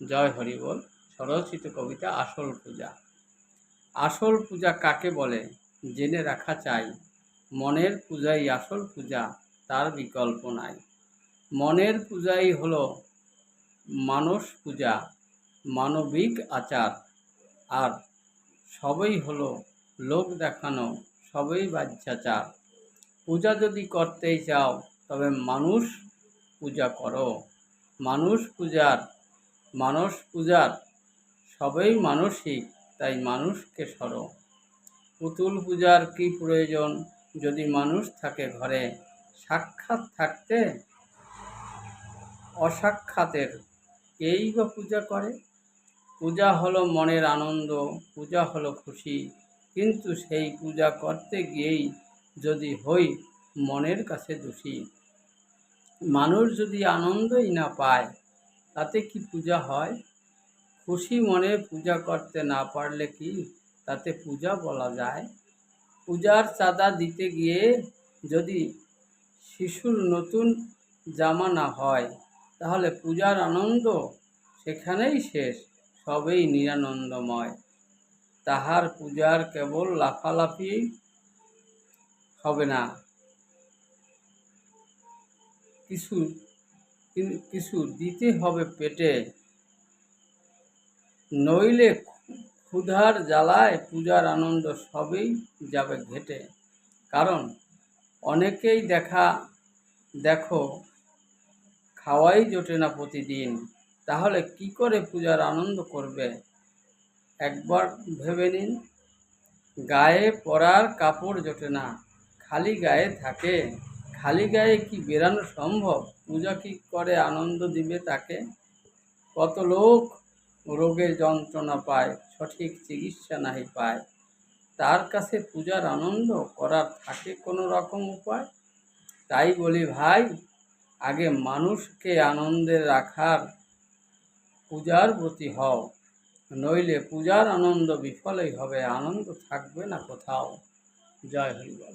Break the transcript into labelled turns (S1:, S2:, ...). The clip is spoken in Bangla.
S1: জয় হরি বল। স্বরচিত কবিতা আসল পূজা। আসল পূজা কাকে বলে জেনে রাখা চাই, মনের পূজাই আসল পূজা, তার বিকল্প নাই। মনের পূজাই হলো মানস পূজা, মানবিক আচার, আর সবই হলো লোক দেখানো, সবই বাহ্যাচার। পূজা যদি করতেই চাও তবে মানুষ পূজা করো, মানস পূজার সবই মানসিক, তাই মানুষকে সরো। পুতুল পূজার কি প্রয়োজন যদি মানুষ থাকে ঘরে, সাক্ষাৎ থাকতে অসাক্ষাতের কেই বা পূজা করে। পূজা হলো মনের আনন্দ, পূজা হলো খুশি, কিন্তু সেই পূজা করতে গিয়েই যদি হই মনের কাছে দোষী। মানুষ যদি আনন্দই না পায় তাতে কি পূজা হয়? খুশি মনে পূজা করতে না পারলে কি তাতে পূজা বলা যায়? পূজার চাঁদা দিতে গিয়ে যদি শিশুর নতুন জামা না হয়, তাহলে পূজার আনন্দ সেখানেই শেষ, সবেই নিরানন্দময়। তাহার পূজার কেবল লাফালাফি হবে না, কিছু দিতে হবে পেটে, নইলে ক্ষুধার জ্বালায় পূজার আনন্দ সবই যাবে ঘেটে। কারণ অনেকেই দেখো খাওয়াই জোটে না প্রতিদিন, তাহলে কি করে পূজার আনন্দ করবে একবার ভেবে নিন। গায়ে পরার কাপড় জোটে না, খালি গায়ে থাকে, খালি গায়ে কি বেরানো সম্ভব? পূজা কি করে আনন্দ দিবে তাকে? কত লোক রোগে যন্ত্রণা পায়, সঠিক চিকিৎসা নাহি পায়, তার কাছে পূজার আনন্দ করার থাকে কোনো রকম উপায়? তাই বলি ভাই, আগে মানুষকে আনন্দে রাখার পূজার ব্রতী হও, নইলে পূজার আনন্দ বিফলই হবে, আনন্দ থাকবে না কোথাও। জয় হরি বল।